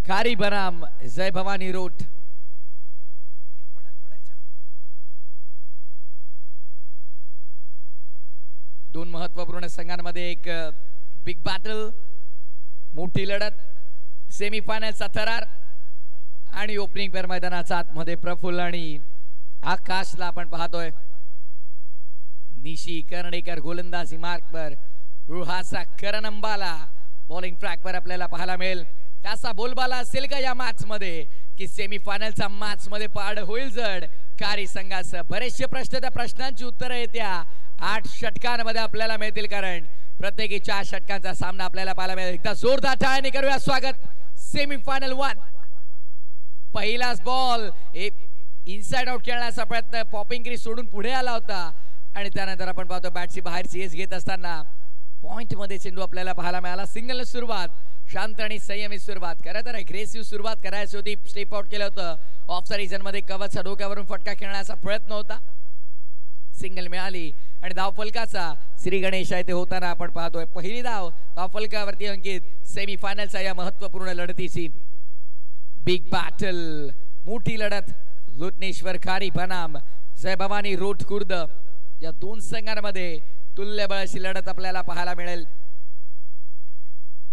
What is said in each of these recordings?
खारी बनाम जय भवानी रोड। दोन महत्वपूर्ण संघांमध्ये एक बिग बॅटल, मोठी लढत, सेमीफायनलचा थरार आणि ओपनिंग पेअर मैदानाच्या आतमध्ये प्रफुल्ल आणि आकाशला आपण पाहतोय। निशी कर्णेकर गोलंदाजी मार्क पर, रुहासा करण अंबाला बॉलिंग ट्रॅक पर आपल्याला पाहायला मिळेल। त्याचा बोलबाला असेल का या मॅच मध्ये की सेमीफायनलचा मॅच मध्ये पाड होईल जड? कारी संघासह बरेचसे प्रश्न, त्या प्रश्नांची उत्तरे येत्या 8 षटकांमध्ये आपल्याला मिळतील, कारण प्रत्येकी 4 षटकांचा सामना आपल्याला पाहायला मिळेल। एकदा जोरदार टाळ्यांनी करूया स्वागत सेमीफायनल 1। पहिलाच बॉल इनसाइड आउट खेळण्याचा प्रयत्न, पॉपिंग क्रीज सोडून पुढे आला होता आणि त्यानंतर आपण पाहतो बॅटची बाहेरची एज घेत असताना पॉइंट मध्ये चेंडू आपल्याला पाहायला मिळाला। सिंगल सुरुवात, शांत आणि संयमित सुरुवात, खरं तर अग्रेसिव्ह सुरुवात करायची होती। स्टेप आउट केलं होतं ऑफ द रिजन मध्ये, कवचच्या डोक्यावरून फटका खेळण्याचा प्रयत्न होता, सिंगल मिळाली आणि धावफलकाचा श्री गणेश आहे ते होताना आपण पाहतोय। पहिली धाव धावफलकावरती अंकित सेमीफायनलच्या या महत्त्वपूर्ण लढतीची। बिग बॅटल, मोठी लढत, लुटनेश्वर खारी बनाम जय भवानी रोड खुर्द या दोन संघांमध्ये तुल्यबळ अशी लढत आपल्याला पाहायला मिळेल।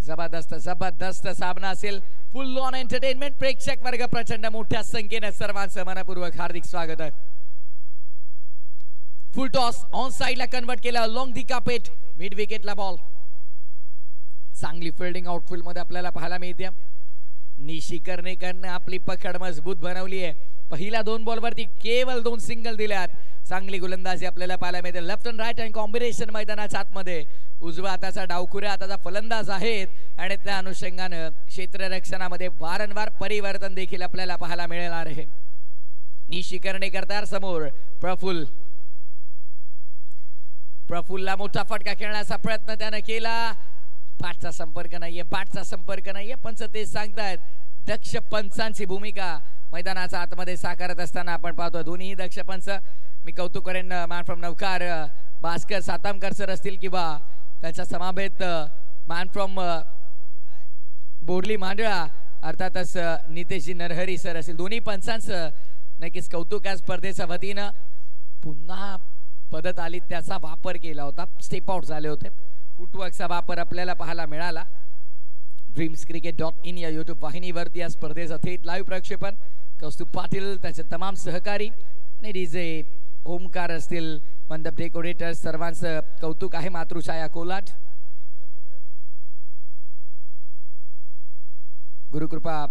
जबरदस्त जबरदस्त सामना असेल, फुल ऑन एंटरटेनमेंट। प्रेक्षक वर्ग प्रचंड मोठ्या संख्येने, सर्वांचं मनपूर्वक हार्दिक स्वागत आहे। फुल टॉस ऑन साइडला कन्वर्ट केला, लॉंग दी कापेट, मिड विकेटला बॉल। चांगली फिल्डिंग आउटफील्ड मध्ये आपल्याला पाहायला मिळते। निशी कर्णेकरने आपली पकड मजबूत बनवली आहे। पहिल्या 2 बॉलवरती केवळ 2 सिंगल दिल्यात। चांगली गोलंदाजी आपल्याला पाहायला मिळते। Left and right hand combination मैदानाच्या आतमध्ये उजव्या हाताचा डावखुऱ्या हाताचा फलंदाज आहेत आणि त्या अनुषंगाने क्षेत्ररक्षणामध्ये वारंवार परिवर्तन देखील आपल्याला पाहायला मिळणार आहे। निशी कर्णेकर तयार, समोर प्रफुल्लला मोठा फटका खेळण्याचा प्रयत्न त्याने केला। बॅटचा संपर्क नाहीये, बॅटचा संपर्क नाहीये। पंच ते सांगतायत दक्ष पंचांची भूमिका मैदानाच्या आतमध्ये साकारत असताना आपण पाहतो दोन्ही दक्ष पंच। मी कौतुक करेन man from Navkar Bhaskar Satamkar sir असतील किंवा त्यांच्या समावेत मॅन फ्रॉम बोर्ली मांडळा अर्थातच नितेशजी नरहरी सर असतील। दोन्ही पंचांचं नक्कीच कौतुक या स्पर्धेच्या वतीनं। पुन्हा पद्धत आली त्याचा वापर केला होता, स्टेप आउट झाले होते, फुटवर्कचा वापर आपल्याला पाहायला मिळाला। dreamscricket.in या YouTube वाहिनीवरती या स्पर्धेचं थेट लाईव्ह प्रक्षेपण कौस्तुभ पाटील, त्याचे तमाम सहकारी आणि डीजे ओमकार असतील, मंडप डेकोरेटर, सर्वांचं कौतुक आहे। मातृछाया कोलाट, गुरुकृपा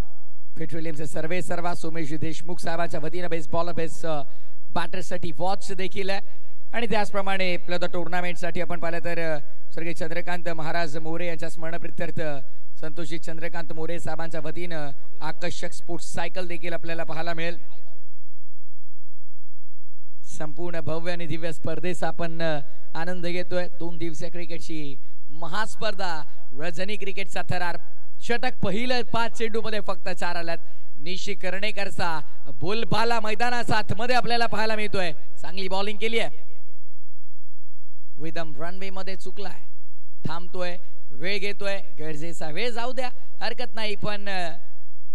पेट्रोलियमचे सर्वे सर्वा सोमेश देशमुख साहेबांच्या वतीने बेस्ट बॉलर बेस्ट बॅटरसाठी वॉच देखील आहे। आणि त्याचप्रमाणे आपल्या टुर्नामेंटसाठी आपण पाहिलं तर स्वर्गीय चंद्रकांत महाराज मोरे यांच्या स्मरणप्रित्यर्थ संतोषजी चंद्रकांत मोरे साहेबांच्या वतीनं आकर्षक स्पोर्ट्स सायकल देखील आपल्याला पाहायला मिळेल। संपूर्ण भव्य आणि दिव्य स्पर्धेचा आपण आनंद घेतोय। 2 दिवसीय क्रिकेटची महास्पर्धा, रजनी क्रिकेटचा थरार। षटक पहिलं 5 चेंडू मध्ये फक्त 4 आल्यात। निशी कर्णेकरचा बोलबाला मैदानाच्या आतमध्ये आपल्याला पाहायला मिळतोय। चांगली बॉलिंग केली आहे, विदम रनवे मध्ये चुकलाय, थांबतोय, वेळ घेतोय, गरजेचा वेळ जाऊ द्या, हरकत नाही। पण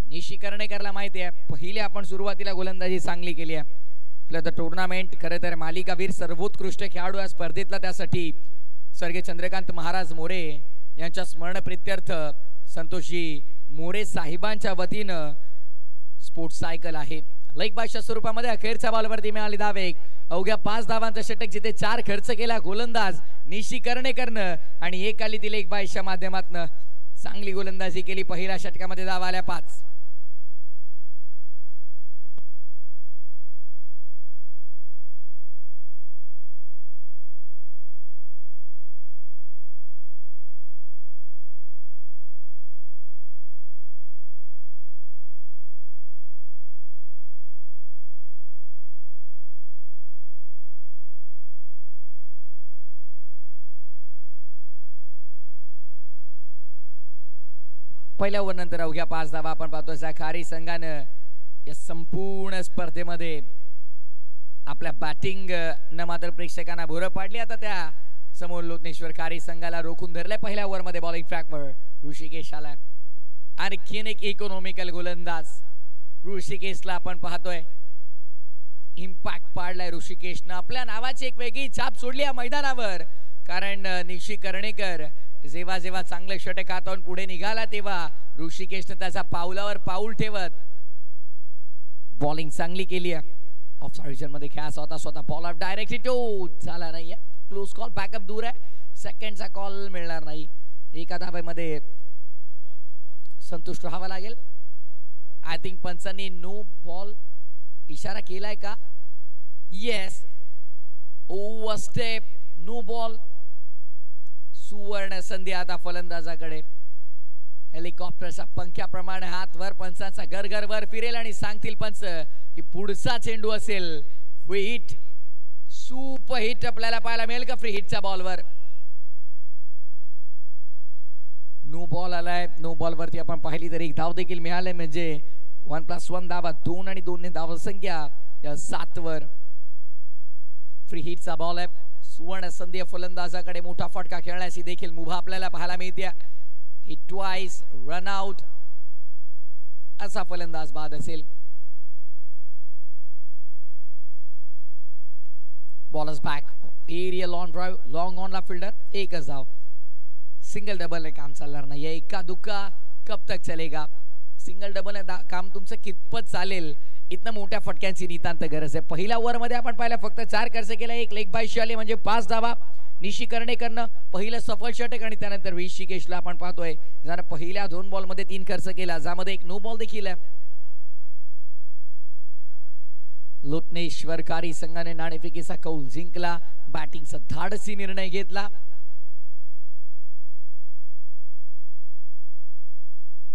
निशी कर्णेकरला माहिती आहे पहिल्या आपण सुरुवातीला गोलंदाजी चांगली केली आहे। आपलं टुर्नामेंट खरं तर मालिकावीर सर्वोत्कृष्ट खेळाडू या स्पर्धेतला, त्यासाठी स्वर्गीय चंद्रकांत महाराज मोरे यांच्या स्मरणप्रित्यर्थ संतोषजी मोरे साहेबांच्या वतीनं स्पोर्ट्स सायकल आहे। लेग बायच्या स्वरूपामध्ये अखेरच्या बॉलवरती मिळाली धाव एक। अवघ्या 5 धावांचा षटक जिथे 4 खर्च केला गोलंदाज निशी कर्णेकरनं आणि एक आली ती लेग बायच्या माध्यमातून चांगली गोलंदाजी केली। पहिल्या षटकामध्ये धावा आल्या 5। पहिल्या ओव्हरनंतर अवघ्या 5 धावा आपण पाहतोय। खारी संघानं या संपूर्ण स्पर्धेमध्ये आपल्या बॅटिंग न मात्र प्रेक्षकांना भोरं पाडली। आता त्या समोर लोटनेश्वर खारी संघाला रोखून धरले। पहिल्या ओव्हर मध्ये बॉलिंग ट्रॅकवर ऋषिकेश आलाय आणखीन एक इकॉनॉमिकल गोलंदाज ऋषिकेशला आपण पाहतोय. इम्पॅक्ट पाडलाय ऋषिकेशनं. आपल्या नावाची एक वेगळी छाप सोडली या मैदानावर. कारण निशी कर्णेकर जेव्हा जेव्हा चांगले षटक हातावून पुढे निघाला तेव्हा ऋषिकेशनं त्याचा पाऊलावर पाऊल ठेवत बॉलिंग चांगली केली आहे. ऑफ साइड मध्ये खेळा स्वतः बॉल ऑफ डायरेक्टली टो झाला नाहीये. क्लोज कॉल, बॅकअप दूर आहे. सेकंडचा कॉल मिळणार नाही. एका धाब्यामध्ये संतुष्ट व्हावं लागेल. आय थिंक पंचांनी नो बॉल इशारा केलाय का? Yes, over step, no ball. सुवर्ण संधी आता फलंदाजाकडे. हेलिकॉप्टरच्या पंख्याप्रमाणे हात वर, पंचांचा गरगर वर फिरेल आणि सांगतील पंच की पुढचा चेंडू असेल फ्री हिट. सुपर हिट आपल्याला पाहायला मिळेल का फ्री हिटच्या बॉलवर? नो बॉल आलाय. नो बॉल वरती आपण पाहिली तर एक धाव देखील मिळाले. म्हणजे 1+1 धावा, 2 आणि 2 ने धाव संख्या या 7 वर. फ्री हिटचा बॉल आहे. सुवर्ण संधी फलंदाजाकडे. मोठा फटका खेळण्याची देखील मुभा आपल्याला पाहायला मिळते. हिट ट्वाइस, रन आउट असा फलंदाज बाद असेल. Bowlers back, aerial on drive, long on ला फिल्डर. एकच धाव. सिंगल डबल ने काम चालणार नाही. एका दुक्का कब तक चलेगा? सिंगल डबल ने काम तुमचं कितपत चालेल? इतनं मोठ्या फटक्यांची नितांत गरज आहे. पहिल्या ओव्हर मध्ये आपण पाहिलं फक्त 4 खर्च केला. एक लेग बाय आले म्हणजे 5 धावा. निशी कर्णेकरनं पहिलं सफल षटक आणि त्यानंतर ऋषिकेशला आपण पाहतोय ज्यानं पहिल्या 2 बॉल मध्ये 3 खर्च केला, ज्यामध्ये एक नो बॉल देखील आहे. लोटनेश्वरकारी संघाने नाणेफेकीचा कौल जिंकला. बॅटिंगचा धाडसी निर्णय घेतला.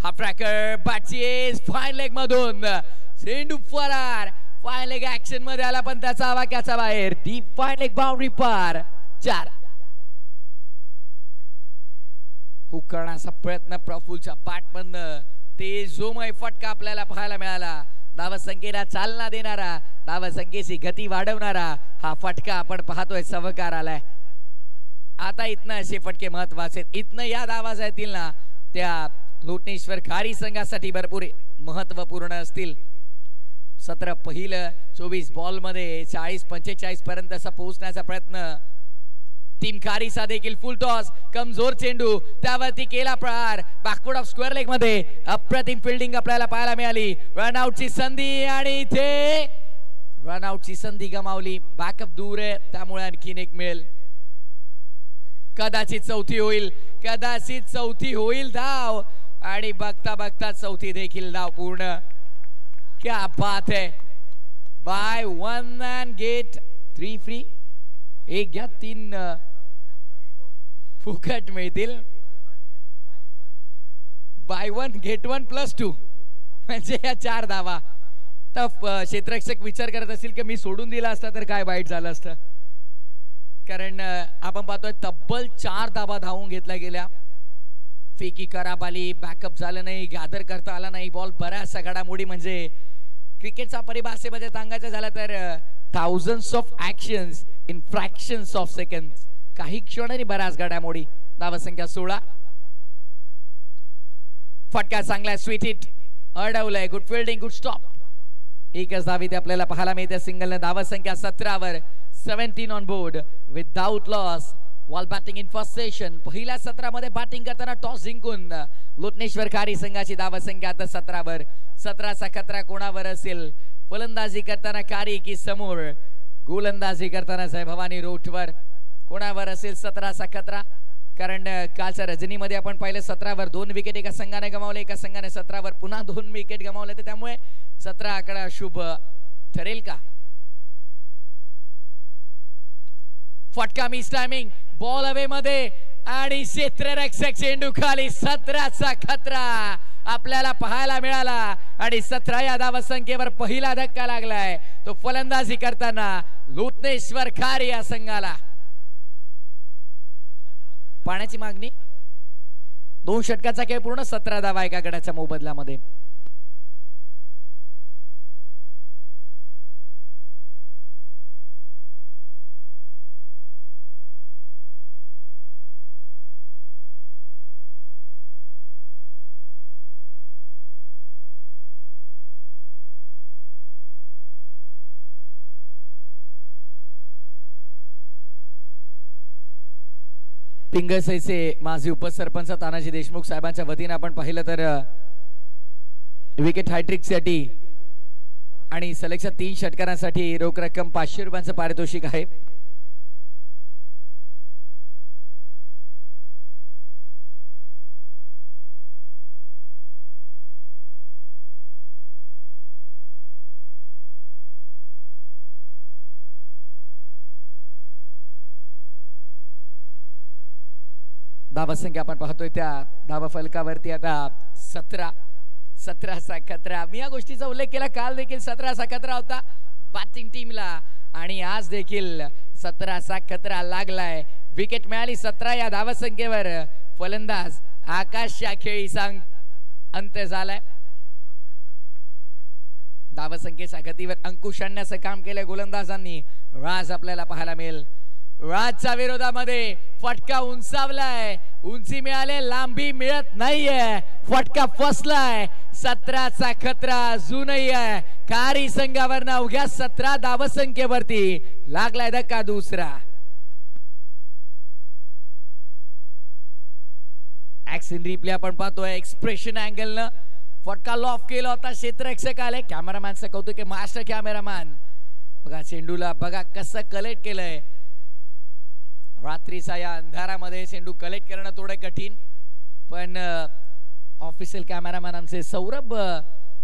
हा ट्रॅकर बॅटचेस फाईन लेग मधून चेंडू फरार. फाईन लेग ऍक्शन मध्ये आला पण त्याचा वाक्याचा बाहेर. डीप फाईन लेग बाउंड्री पार. 4 हुक करण्याचा प्रयत्न प्रफुलच्या बॅटमधनं. तेजोमय फटका आपल्याला पाहायला मिळाला. धावसंख्येला चालना देणारा, धावसंख्येची गती वाढवणारा हा फटका आपण पाहतोय. सवकार आलाय. आता इथनं असे फटके महत्वाचे. इथनं या धावा येतील ना त्या लोटनेश्वर खारी संघासाठी भरपूर महत्वपूर्ण असतील. 17 पहिलं 24 बॉल मध्ये 40-45 पर्यंत पोहोचण्याचा प्रयत्न. टीम खारीचा देखील फुल टॉस, कमजोर चेंडू, त्यावरती केला प्रहार. बॅकवर्ड ऑफ स्क्वेअर लेग मध्ये अप्रतिम फिल्डिंग आपल्याला पाहायला मिळाली. रनआउटची संधी आणि इथे रनआउटची संधी गमावली. बॅकअप दूर आहे त्यामुळे आणखीन एक मिळेल. कदाचित चौथी होईल, कदाचित चौथी होईल धाव. आणि बघता बघता चौथी देखील धाव पूर्ण. क्या बात है. बाय 1 and get 3 फ्री. एक घ्या 3 फुकट मिळतील. बाय 1 get 1 +2 म्हणजे या 4 धावा. तर क्षेत्ररक्षक विचार करत असतील की मी सोडून दिला असता तर काय वाईट झालं असतं. कारण आपण पाहतोय तब्बल 4 धावा धावून घेतल्या गेल्या. फेकी खराब आली, बॅकअप झालं नाही, गॅदर करता आला नाही. बॉल बऱ्याचशा घडामोडी म्हणजे क्रिकेटचा परिभाषेमध्ये सांगायचं झालं तर thousands of actions in fractions of seconds. काही क्षण आणि बऱ्याच घडामोडी. धावसंख्या 16. फटका चांगला, स्वीट हिट अडवलंय. Good fielding, good stop. एकच धावी ते आपल्याला पाहायला मिळते. सिंगलने धावसंख्या 17 वर. 17 on board without loss. Wall batting in first session. पहिल्या 17 मध्ये बॅटिंग करताना टॉस जिंकून लोटनेश्वर खारी संघाची धावसंख्या आता 17 वर. 17चा खतरा कोणावर असेल? फलंदाजी करताना कारी की समोर गोलंदाजी करताना भवानी रोठवर कोणावर असेल 17चा खतरा? कारण कालच्या रजनीमध्ये आपण पाहिलं 17 वर 2 विकेट एका संघाने गमावले, एका संघाने 17 वर पुन्हा 2 विकेट गमावले. तर त्यामुळे 17 आकडा शुभ ठरेल का? फटका मिस टायमिंग, बॉल अवे मध्ये आणि क्षेत्ररक्षक चेंडू खाली. 17चा खतरा आपल्याला पाहायला मिळाला आणि 17 या धावसंख्येवर पहिला धक्का लागलाय तो फलंदाजी करताना लोटनेश्वर खारी या संघाला. पाण्याची मागणी. 2 षटकाचा खेळ पूर्ण. 17 धावा एका गडाच्या मोबदल्यामध्ये. पिंगसईचे माजी उपसरपंच तानाजी देशमुख साहेबांच्या वतीने आपण पाहिलं तर विकेट हॅट्रिक साठी आणि सलगच्या 3 षटकारांसाठी रोख रक्कम 500 रुपयांचं पारितोषिक आहे. धावसंख्या आपण पाहतोय त्या धावा फलकावरती आता 17 खतरा. मी या गोष्टीचा उल्लेख केला, काल देखील 17 खतरा होता बॅटिंग टीमला आणि आज देखील 17 खतरा लागलाय. विकेट मिळाली 17 या धावसंख्येवर. फलंदाज आकाश या खेळीचा अंत झालाय. धावसंख्येच्या गतीवर अंकुश आणण्याचं काम केलंय गोलंदाजांनी. राज आपल्याला पाहायला मिळेल. राजच्या विरोधामध्ये फटका उंचावलाय. उंची मिळाले, लांबी मिळत नाहीये. फटका फसलाय. 17 खतरा अजूनही आहे. कारी संघावर अवघ्या 17 धावसंख्येवरती लागलाय धक्का दुसरा. ऍक्शन रिप्ले आपण पाहतोय. एक्सप्रेशन अँगल न फटका लॉफ केला होता. क्षेत्ररक्षक आले. कॅमेरामॅनचं कौतुक आहे, मास्टर कॅमेरामॅन. बघा चेंडूला बघा कसं कलेक्ट केलंय. रात्रीचा या अंधारामध्ये चेंडू कलेक्ट करणं थोडं कठीण, पण ऑफिशियल कॅमेरामॅन आमचे सौरभ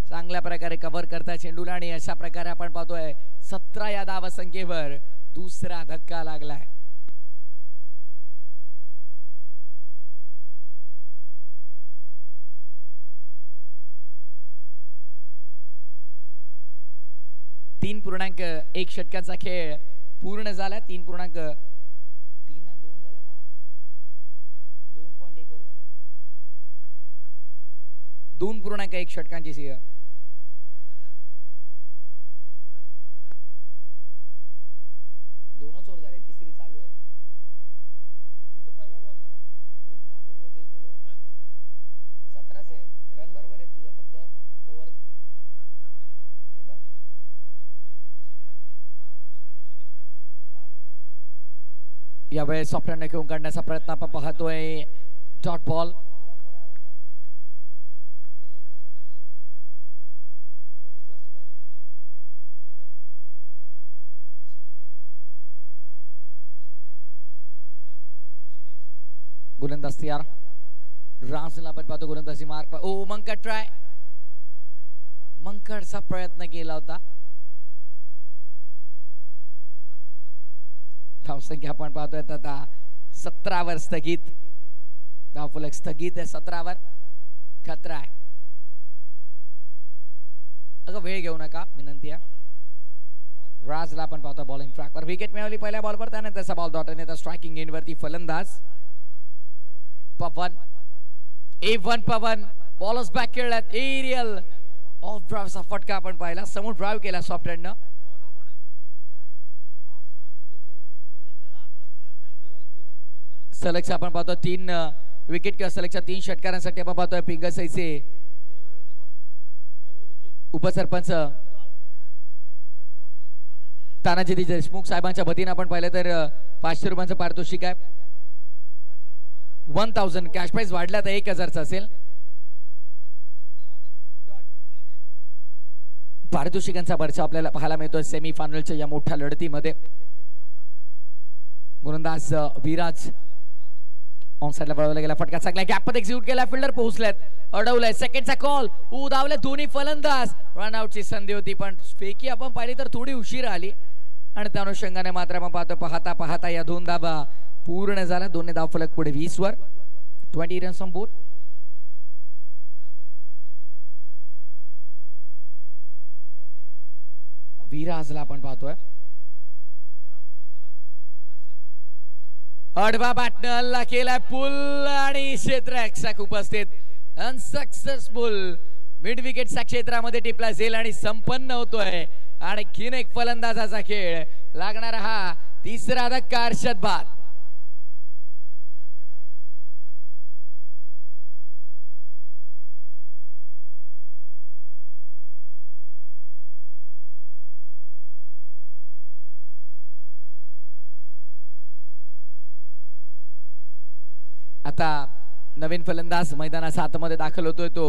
चांगल्या प्रकारे कव्हर करताय चेंडूला आणि अशा प्रकारे आपण पाहतोय 17 या धावसंख्येवर दुसरा धक्का लागलाय. तीन 3.1 षटकांचा खेळ पूर्ण झाला. 3.3 झाला भावा. 2.1 वर झाले. 2.1 षटकांची सिंह. दोनच ओव्हर झाले. तिसरी चालू आहे. तिसरी तर पहिला बॉल झाला. मी घाबरलो तेच बोललो. 17 आहे. रन बरोबर आहे तुझं, फक्त ओव्हर हे बघ. यावेळेस सॉफ्टवेअरने घेऊन काढण्याचा प्रयत्न आपण पाहतोय. Dot ball. गोलंदाज तयार. राजला आपण पाहतो गोलंदाजी मार्क. ओ मंकड ट्राय. मंकडचा प्रयत्न केला होता. धावसंख्या आपण पाहतोय आता 17 वर स्थगित. धावफलक स्थगित आहे 17 वर. खतरा आहे. अगं वेळ घेऊ नका विनंती आहे. राजला आपण पाहतो बॉलिंग ट्रॅकवर. विकेट मिळवली पहिल्या बॉलवर. त्यानंतर त्याचा बॉल डॉट येतात स्ट्रायकिंग एंडवरती फलंदाज Pawan. A1 Pawan. Bowlers back खेळल्यात. एरियल ऑफ ड्राईव्हचा फटका आपण पाहिला. समोर ड्राईव्ह केला सॉफ्टवेअरनं. सलगच्या आपण पाहतो 3 विकेट किंवा सलगच्या 3 षटकारांसाठी आपण पाहतोय पिंगसईचे उपसरपंच तानाजी देशमुख साहेबांच्या वतीने आपण पाहिलं तर 500 रुपयांचं पारितोषिक आहे. 1000 कॅश प्राइज वाढला तर 1000चा असेल. पारितोषिकांचा बर्चा आपल्याला पाहायला मिळतोय सेमी फायनलच्या या मोठ्या लढतीमध्ये. गोलंदाज विराज ऑन साइडला वळवला गेला. फटका चांगला गॅपमध्ये एक्झिक्यूट केला. फिल्डर पोहोचलेत. अडवलंय. सेकंडचा कॉल. धावले दोन्ही फलंदाज. रन आउटची संधी होती पण फेकी आपण पाहिली तर थोडी उशीर आली आणि त्या अनुषंगाने मात्र आपण पाहतो पाहता पाहता या 2 धावा पूर्ण झाला. दोन्ही धाव फलक पुढे 20 वर. 20 रन्स ऑन बोर्ड. विराजला आपण पाहतोय. अडवा बॅटनं हल्ला केलाय. पुल आणि क्षेत्ररक्षक उपस्थित. अनसक्सेसफुल. मिड विकेटच्या क्षेत्रामध्ये टिपला झेल आणि संपन्न होतोय. आणखीन एक फलंदाजाचा खेळ लागणारा हा तिसरा धक्का हर्षद बाद. आता नवीन फलंदाज मैदानाच्या आतमध्ये दाखल होतोय तो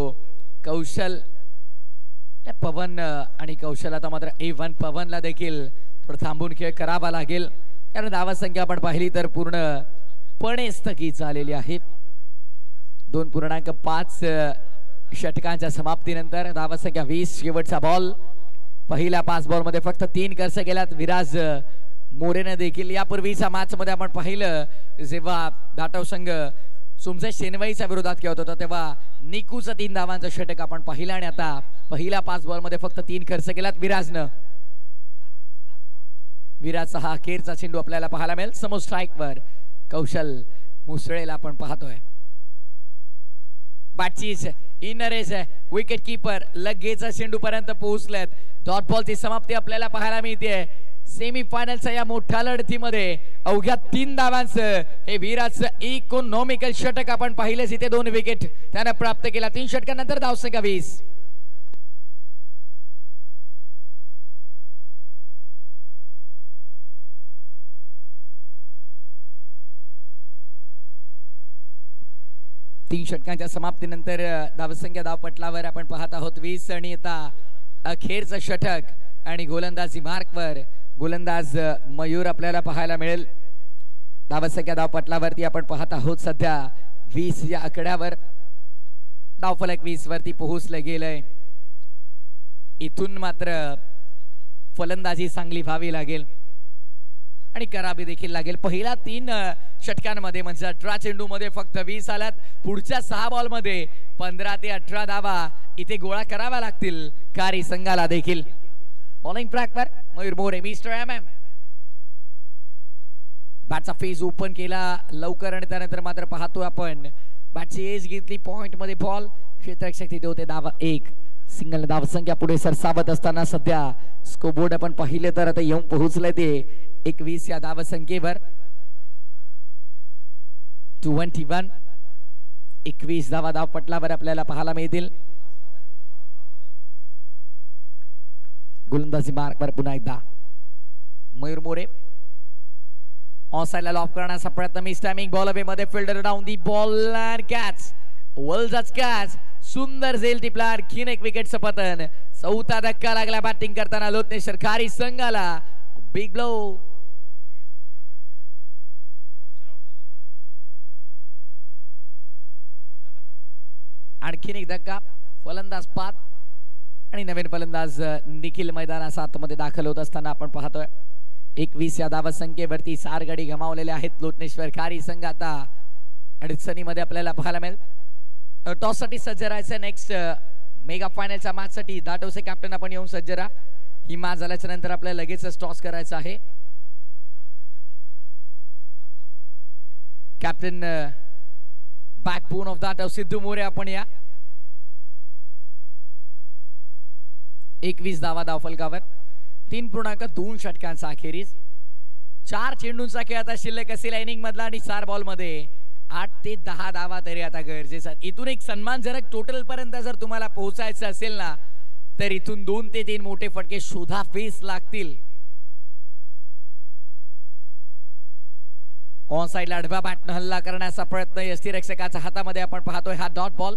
कौशल पवन आणि कौशल. आता मात्र A1 पवनला देखील थोडं थांबून खेळ करावा लागेल कारण धावा संख्या आपण पाहिली तर पूर्णपणे स्थगित झालेली आहे. 2.5 षटकांच्या समाप्तीनंतर धावा संख्या 20. शेवटचा बॉल. पहिल्या 5 बॉल मध्ये फक्त 3 कर्स गेल्यात विराज मोरेने देखील. यापूर्वीच्या मॅच मध्ये आपण पाहिलं जेव्हा दाटव संघ सुमसे शेनवाईच्या विरोधात खेळत होता तेव्हा निकूचं 3 धावांचं षटक आपण पाहिलं आणि आता पहिल्या 5 बॉल मध्ये फक्त 3 खर्च केलात विराजनं. विराजचा हा अखेरचा चेंडू आपल्याला पाहायला मिळेल. समोर स्ट्राईकवर कौशल मुसळेला आपण पाहतोय. बॅटचीज इनरेज विकेट कीपर लगेच चेंडू पर्यंत पोहोचलेत. डॉट बॉलची समाप्ती आपल्याला पाहायला मिळते. सेमी फायनलच्या या मोठ्या लढतीमध्ये अवघ्या 3 धावांचं हे विराजचं इकॉनॉमिकल षटक आपण पाहिलेच. इथे 2 विकेट त्यानं प्राप्त केला. 3 षटकानंतर धावसंख्या 20. तीन षटकांच्या समाप्तीनंतर धावसंख्या धावपटलावर आपण पाहत आहोत 20 आणि आता अखेरचं षटक आणि गोलंदाजी मार्कवर गोलंदाज मयूर आपल्याला पाहायला मिळेल. धावसंख्या धावपटलावरती आपण पाहत आहोत सध्या 20 या आकड्यावर. धावफलक 20 वरती पोहोचले गेलंय. इथून मात्र फलंदाजी चांगली व्हावी लागेल आणि करावी देखील लागेल. पहिल्या 3 षटकांमध्ये म्हणजे 18 चेंडू मध्ये फक्त 20 आल्यात. पुढच्या 6 बॉल मध्ये 15 ते 18 धावा इथे गोळा कराव्या लागतील कारी संघाला देखील. बॉलिंग ट्रॅकवर मयूर मोरे मिस्टर MM. बॅटचा फेज ओपन केला लवकर आणि त्यानंतर मात्र पाहतोय आपण बॅटची एज घेतली. पॉइंट मध्ये बॉल क्षेत्ररक्षक तिथे होते. धावा 1. सिंगल धावसंख्या पुढे सरसावत असताना सध्या स्कोरबोर्ड आपण पाहिले तर आता येऊन पोहोचले ते 21 या धावसंख्येवर. 21 21 धावा धावपटलावर आपल्याला पाहायला मिळतील. गोलंदाजी मार्कवर पुन्हा एकदा मयूर मोरे. ऑनसाइडला लॉफ करण्याचा प्रयत्न. मिस टायमिंग बॉल अवे मध्ये fielder down the ball and catch. वलजाच कॅच. सुंदर झेल टिपला. आणखीन एक विकेटचं पतन. 4था धक्का लागला बॅटिंग करताना लोटनेश्वर कारी संघाला. Big blow. आणखीन एक धक्का. फलंदाज 5 आणि नवीन फलंदाज निखिल मैदानाच्या आतमध्ये दाखल होत असताना आपण पाहतोय 21 या धावसंख्येवरती 4 गडी गमावलेले आहेत लोटनेश्वर कारी संघ. आता अडचणीमध्ये आपल्याला पाहायला मिळेल. टॉस साठी सज्ज राहायचं. नेक्स्ट मेगा फायनलच्या मॅच साठी दाटवसे कॅप्टन आपण येऊन सज्ज राहा. ही मॅच झाल्याच्या नंतर आपल्याला लगेच टॉस करायचं आहे. कॅप्टन बॅकबोन ऑफ दाटव सिद्धू मोरे आपण या. 21 धावा धावफलकावर. 3.2 षटकांचा अखेरीस. 4 चेंडूंचा खेळ आता शिल्लक असेल इनिंग मधला आणि 4 बॉल मध्ये 8 ते 10 धावा तरी आता गरजेचा. इथून एक सन्मानजनक टोटल पर्यंत जर तुम्हाला पोहोचायचं असेल ना तर इथून 2 ते 3 मोठे फटके शोधा फेस लागतील. ऑन साइडला आडव्या बॅटनं हल्ला करण्याचा प्रयत्न यष्टीरक्षकाच्या हातामध्ये आपण पाहतोय. हा डॉट बॉल.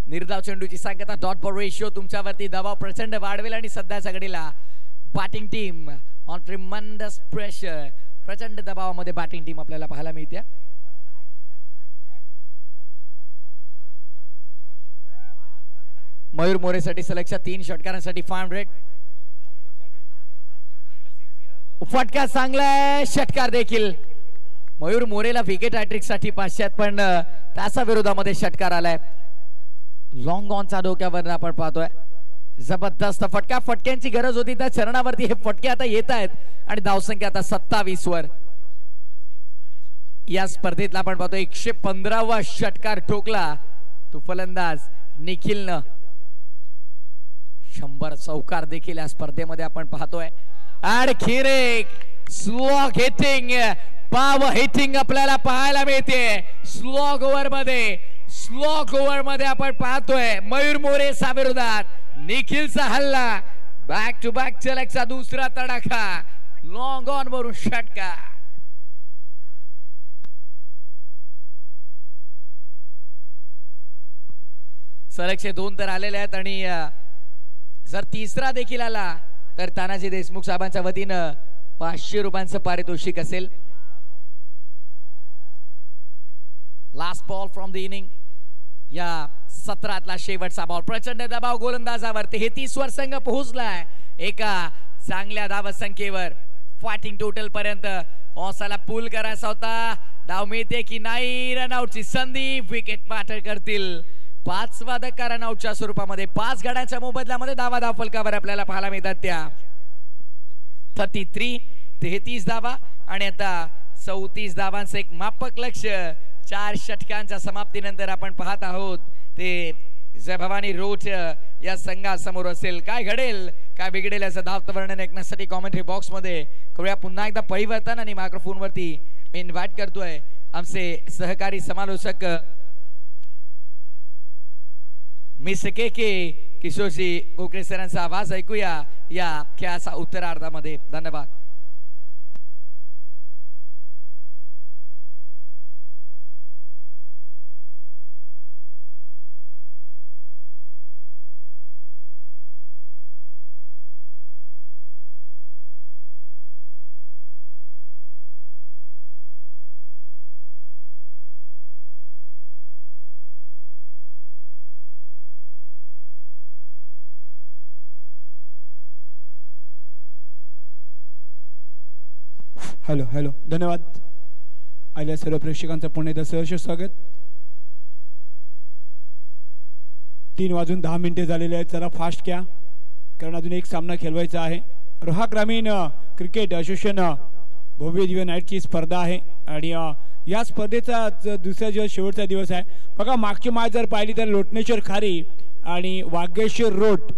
निर्धाव चेंडूची सांगता. डॉट बॉल रेशिओ तुमच्यावरती दबाव प्रचंड वाढवेल आणि सध्याच्या घडीला बॅटिंग टीम ऑन ट्रिमंडस प्रेशर. प्रचंड दबावामध्ये बॅटिंग टीम आपल्याला पाहायला मिळते. मयूर मोरेसाठी सलगच्या 3 षटकारांसाठी 500. फटका चांगला. षटकार देखील. मयूर मोरेला विकेट हॅट्रिक साठी 500 पण त्याच्या विरोधामध्ये षटकार आलाय. लॉंग ऑनचा डोक्यावर आपण पाहतोय. जबरदस्त फटका. फटक्यांची गरज होती त्या चरणावरती हे फटके आता येत आहेत आणि धावसंख्या आता 27 वर. या स्पर्धेतला आपण पाहतोय 115वा षटकार ठोकला तो फलंदाज निखिलनं. 100 चौकार देखील या स्पर्धेमध्ये आपण पाहतोय. आणखीन एक स्लॉग हिटिंग पावर हिटिंग आपल्याला पाहायला मिळते. स्लॉग ओव्हर मध्ये आपण पाहतोय मयूर मोरे विरोधात निखिलचा हल्ला. बॅक टू बॅक चलकचा दुसरा तडाखा. लॉंग ऑन वरून षटकार. सलगचे 2 तर आलेले आहेत आणि जर तिसरा देखील आला तर तानाजी देशमुख साहेबांच्या वतीनं 500 रुपयांचं पारितोषिक असेल. Last ball from the inning. या सत्रातला शेवटचा बॉल. प्रचंड दबाव गोलंदाजावर. 33 वर संघ पोहोचलाय एका चांगल्या धाव संख्येवर. फायटिंग टोटल पर्यंत ओसाला पूल करायचा होता. धाव मिळते की नाही. रनआउटची संधी. विकेट पाठळ करतील. 5वा धक्का रनआउटच्या स्वरूपामध्ये. 5 गड्यांच्या मोबदल्यामध्ये धाव फलकावर आपल्याला पाहायला मिळतात त्या. 33 धावा आणि आता 34 धावांचं एक मापक लक्ष. 4 षटकांच्या समाप्तीनंतर आपण पाहत आहोत ते जय भवानी रोड या संघासमोर असेल. काय घडेल काय बिघडेल याचं धावतं वर्णन ऐकण्यासाठी कॉमेंट्री बॉक्स मध्ये करूया पुन्हा एकदा परिवर्तन. आणि मायक्रोफोन वरती मी इन्व्हाइट करतोय आमचे सहकारी समालोचक मिस के किशोरजी कोकणे सरांचा आवाज ऐकूया या खेळाचा उत्तरार्धामध्ये. धन्यवाद. हॅलो हॅलो धन्यवाद. आल्या सर्व प्रेक्षकांचं पुन्हा एकदा सहर्ष स्वागत. 3:10 झालेले आहेत. चला फास्ट घ्या कारण अजून एक सामना खेळवायचा आहे. रोहा ग्रामीण क्रिकेट असोसिएशन भव्य दिव्य नाईटची स्पर्धा आहे आणि या स्पर्धेचा दुसरा दिवस शेवटचा दिवस आहे. बघा मागची मॅच जर पाहिली तर लोटनेश्वर खारी आणि वागेश्वर रोड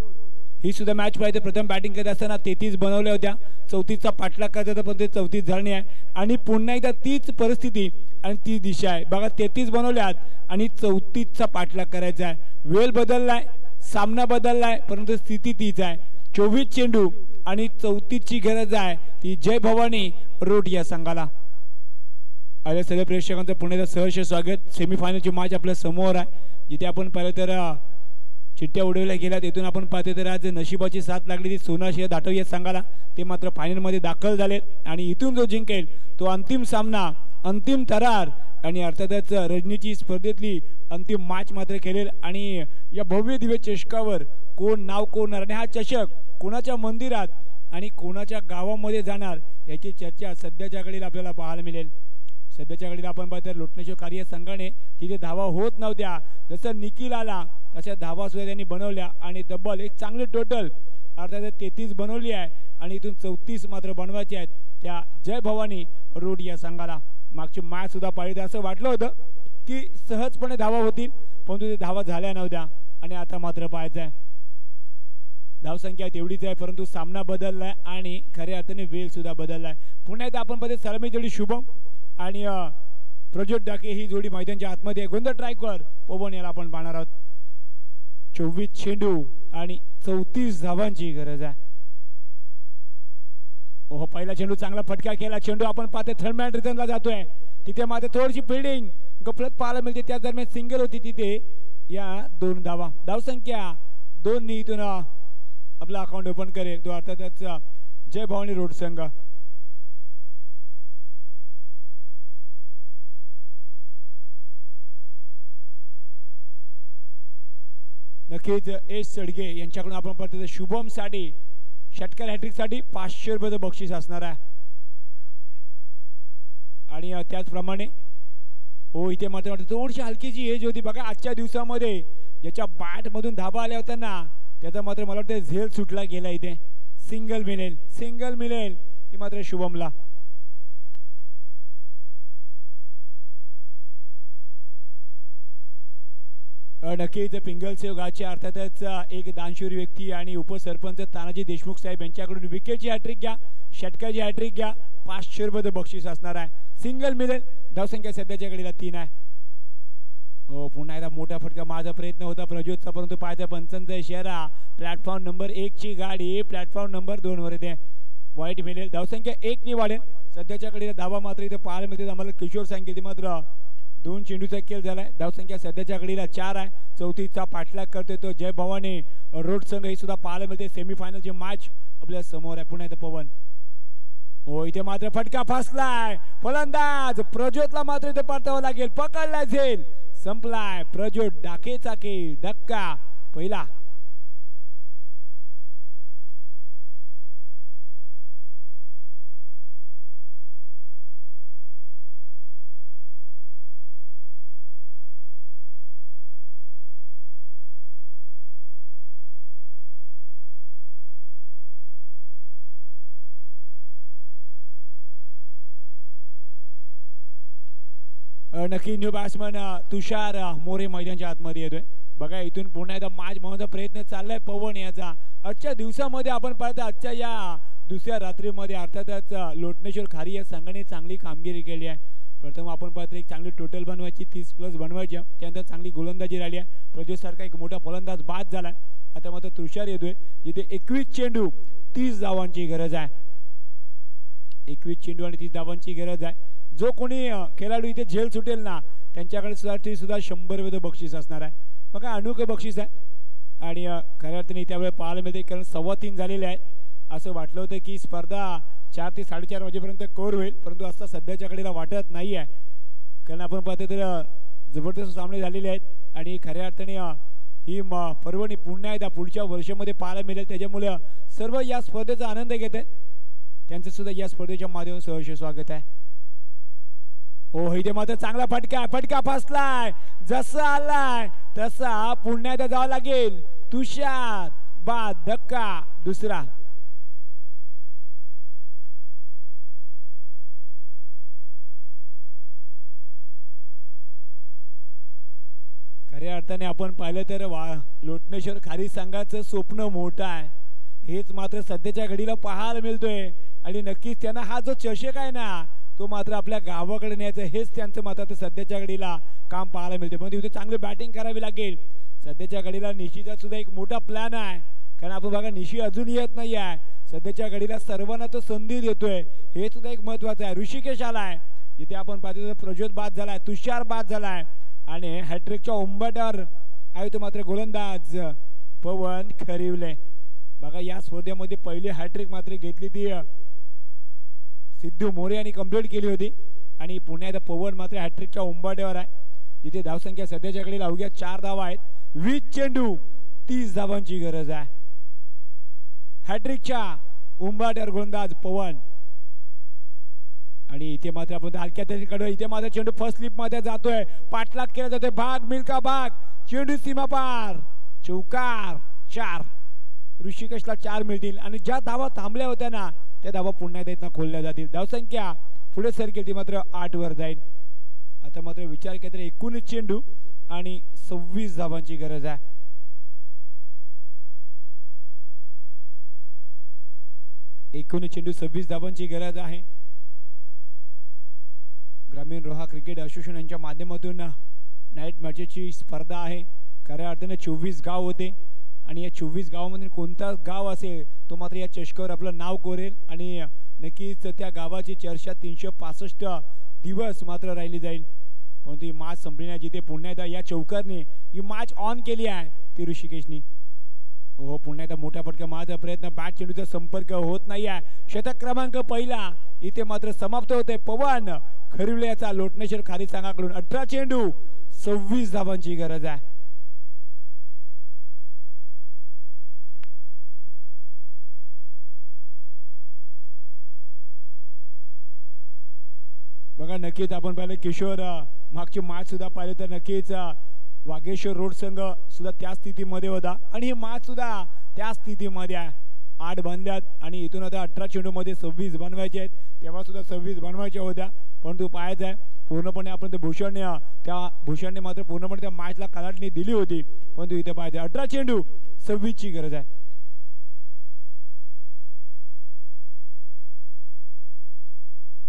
ही सुद्धा मॅच पाहिजे. प्रथम बॅटिंग करत असताना 33 बनवल्या होत्या. 34चा पाठलाग करता पण ते 34 झाली आहे आणि पुन्हा एकदा तीच परिस्थिती आणि ती दिशा आहे. बघा 33 बनवल्यात आणि 34चा पाठलाग करायचा आहे. वेळ बदललाय, सामना बदललाय परंतु स्थिती तीच आहे. 24 चेंडू आणि 34ची गरज आहे ती जय भवानी रोड या संघाला. आल्या सगळ्या प्रेक्षकांचं पुन्हा एकदा सहर्ष स्वागत. सेमीफायनलची मॅच आपल्या समोर आहे जिथे आपण पाहिलं तर चिठ्ठ्या उडवल्या गेल्या. तिथून आपण पाहतो तर आज नशिबाची साथ लागली ती सोनाशी दाटव या संघाला. ते मात्र फायनलमध्ये दाखल झाले आणि इथून जो जिंकेल तो अंतिम सामना अंतिम थरार आणि अर्थातच रजनीची स्पर्धेतली अंतिम मॅच मात्र खेळेल. आणि या भव्य दिव्य चषकावर कोण नाव कोणणार आणि हा चषक कोणाच्या मंदिरात आणि कोणाच्या गावामध्ये जाणार याची चर्चा सध्याच्या घडीला आपल्याला पाहायला मिळेल. सध्याच्या घडीला आपण पाहतो लोटनेश्वर कार्य संघाने तिथे धावा होत नव्हत्या. जसं निखिल आला तशा धावा सुद्धा त्यांनी बनवल्या आणि तब्बल एक चांगले टोटल अर्थात 33 बनवली आहे आणि इथून 34 मात्र बनवायचे आहेत त्या जय भवानी रोड या संघाला. मागची मॅच सुद्धा पाहिली तर असं वाटलं होतं की सहजपणे धावा होतील परंतु ते धावा झाल्या नव्हत्या आणि आता मात्र पाहायचं आहे धावसंख्या तेवढीच आहे परंतु सामना बदललाय आणि खऱ्या अर्थाने वेळ सुद्धा बदललाय. पुन्हा एकदा आपण पाहतो सलामी जोडी शुभम आणि प्रज्योत डाके ही जोडी मैदानाच्या आतमध्ये गोंधळ ट्रायकर पवन याला आपण पाहणार आहोत. 24 चेंडू आणि 34 धावांची गरज आहे. ओहो पहिला चेंडू चांगला फटका केला. चेंडू आपण पाहतो थर्ड मॅन रिटर्नला जातोय. तिथे मात्र थोडीशी फिल्डिंग गफलत पाहायला मिळते. त्या दरम्यान सिंगल होती तिथे. या 2 धावा. धावसंख्या 2 इथून आपला अकाउंट ओपन करेल तो अर्थातच जय भवानी रोड संघ. नक्कीच एस सडगे यांच्याकडून आपण पाहतो शुभम साठी षटकार हॅट्रिक साठी 500 रुपयाचं बक्षीस असणार आहे. आणि त्याचप्रमाणे हो इथे मात्र थोडीशी हलकीची एज होती बघा आजच्या दिवसामध्ये ज्याच्या बॅट मधून धाबा आल्या होत्या ना त्याचा मात्र मला वाटतं झेल सुटला गेला. इथे सिंगल मिळेल ती मात्र शुभमला. नक्कीच पिंगलसेव गावचे अर्थातच एक दानशूर व्यक्ती आणि उपसरपंच तानाजी देशमुख साहेब यांच्याकडून विकेटची हॅट्रिक घ्या षटकाची हॅट्रिक घ्या 500 रुपयाचं बक्षीस असणार आहे. सिंगल मिळेल. धावसंख्या सध्याच्या घडीला 3 आहे. हो पुन्हा एकदा मोठा फटका. माझा प्रयत्न होता प्रज्योतचा परंतु पाहायचा पंचांचा इशारा. प्लॅटफॉर्म नंबर 1 ची गाडी प्लॅटफॉर्म नंबर 2 वर येते. वाईट मिळेल. धावसंख्या 1 ने वाढेल. सध्याच्या घडीला धावा मात्र इथे पाहायला मिळते आम्हाला किशोर सांगितले मात्र 2 चेंडूचा खेळ झालाय. धावसंख्या सध्याच्या घडीला 4 आहे. चौथीचा पाठलाग करतोय तो जय भवानी रोड संघ हे सुद्धा पाहायला मिळते. सेमीफायनलची मॅच आपल्या समोर आहे. पुन्हा एकदा पवन हो इथे मात्र फटका फासलाय. फलंदाज प्रज्योतला मात्र इथे परतावं लागेल. पकडला झेल संपलाय. प्रज्योत डाकेचा खेळ धक्का पहिला. नक्की न्यू बॅट्समन तुषार मोरे मैदानाच्या आतमध्ये येतोय. बघा इथून पुन्हा एकदा मॅच बनवण्याचा प्रयत्न चाललाय पवन याचा. आजच्या दिवसामध्ये आपण पाहतो आजच्या या दुसऱ्या रात्रीमध्ये अर्थातच लोटनेश्वर खारी या संघाने चांगली कामगिरी केली आहे. प्रथम आपण पाहतो एक चांगली टोटल बनवायची 30+ बनवायची. त्यानंतर चांगली गोलंदाजी राहिली आहे. प्रज्योत सारखा एक मोठा फलंदाज बाद झालाय. आता मात्र तुषार येतोय जिथे 21 चेंडू 30 धावांची गरज आहे. 21 चेंडू आणि 30 धावांची गरज आहे. जो कोणी खेळाडू इथे झेल सुटेल ना त्यांच्याकडे सुद्धा 100 बक्षीस असणार आहे. बघा अनोखं बक्षीस आहे. आणि खऱ्या अर्थाने त्यावेळेस पाहायला मिळते कारण 3:15 झालेले आहेत. असं वाटलं होतं की स्पर्धा 4 ते 4:30 वाजेपर्यंत कव्हर होईल परंतु असं सध्याच्या घडीला वाटत नाही आहे. कारण आपण पाहतो तर जबरदस्त सामने झालेले आहेत. आणि खऱ्या अर्थाने ही पर्वणी पुन्हा एकदा पुढच्या वर्षामध्ये पाहायला मिळेल. त्याच्यामुळे सर्व या स्पर्धेचा आनंद घेत आहेत. त्यांचं सुद्धा या स्पर्धेच्या माध्यमातून सहर्ष स्वागत आहे. हो इथे मात्र चांगला फटका फासलाय. जसा आलाय तसा पुन्हा एकदा जावं लागेल. तुषार बाद धक्का दुसरा. खऱ्या अर्थाने आपण पाहिलं तर लोटनेश्वर खारी संघाचं स्वप्न मोठं आहे. हेच मात्र सध्याच्या घडीला पाहायला मिळतोय. आणि नक्कीच त्यांना हा जो चषक आहे ना तो मात्र आपल्या गावाकडे न्यायचं हेच त्यांचं मात्र सध्याच्या घडीला काम पाहायला मिळते. पण तिथे चांगली बॅटिंग करावी लागेल. सध्याच्या घडीला निशीचा सुद्धा एक मोठा प्लॅन आहे. कारण आपण बघा निशी अजून येत नाही आहे. सध्याच्या घडीला सर्वांना तो संधी देतोय हे सुद्धा एक महत्वाचं आहे. ऋषिकेश आलाय जिथे आपण पाहतो प्रज्योत बाद झालाय. तुषार बाद झालाय. आणि हॅट्रिकच्या उंबरठ्यावर आहे तो मात्र गोलंदाज पवन खरिवले. बघा या स्पर्धेमध्ये पहिली हॅट्रिक मात्र घेतली ती सिद्धू मोरे यांनी कंप्लीट केली होती. आणि पुन्हा एकदा पवन मात्र हॅट्रिकच्या उंबरठ्यावर आहे जिथे धावसंख्या सध्याच्या घडीला अवघ्या 4 धावा आहेत. 20 चेंडू 30 धावांची गरज आहे. हॅट्रिकच्या उंबरठ्यावर गोलंदाज पवन. आणि इथे मात्र आपण हलक्या इथे मात्र चेंडू फर्स्ट स्लिप मध्ये जातोय. पाठलाग केला जातोय. भाग मिल्का भाग चेंडू सीमा पार चौकार 4. ऋषिकेशला 4 मिळतील. आणि ज्या धावा थांबल्या होत्या ना त्या धावा पुन्हा एकदा खोलल्या जातील. धावसंख्या पुढे सरकेल ती मात्र 8 वर जाईल. आता मात्र विचार केला तर 19 चेंडू आणि 26 धावांची गरज आहे. चेंडू 26 धावांची गरज आहे. ग्रामीण रोहा क्रिकेट असोसिएशन यांच्या माध्यमातून नाईट मॅचेसची स्पर्धा आहे. खऱ्या अर्थाने 24 गाव होते. आणि या 24 गावामध्ये कोणता गाव असेल तो मात्र या चषकावर आपलं नाव कोरेल. आणि नक्कीच त्या गावाची चर्चा 365 दिवस मात्र राहिली जाईल. परंतु ही मॅच संपली नाही. जिथे पुन्हा एकदा या चौकारने ही मॅच ऑन केली आहे ती ऋषिकेशनी. हो पुन्हा एकदा मोठा फटका माझा प्रयत्न. बॅट चेंडूचा संपर्क होत नाही आहे. शतक क्रमांक पहिला इथे मात्र समाप्त होते. पवन खरिवले याचा लोटनेश्वर खारी संघाकडून 18 चेंडू 26 धावांची गरज आहे. बघा नक्कीच आपण पाहिलं किशोर मागची मॅच सुद्धा पाहिलं तर नक्कीच वागेश्वर रोड संघ सुद्धा त्या स्थितीमध्ये होता. आणि ही मॅच सुद्धा त्या स्थितीमध्ये आहे. 8 बनल्यात आणि इथून आता 18 चेंडू मध्ये 26 बनवायचे आहेत. तेव्हा सुद्धा 26 बनवायच्या होत्या. परंतु पाहायचं आहे पूर्णपणे आपण भूषणने मात्र पूर्णपणे त्या मॅचला कलाटणी दिली होती. परंतु इथे पाहायचं 18 चेंडू 26 ची गरज आहे.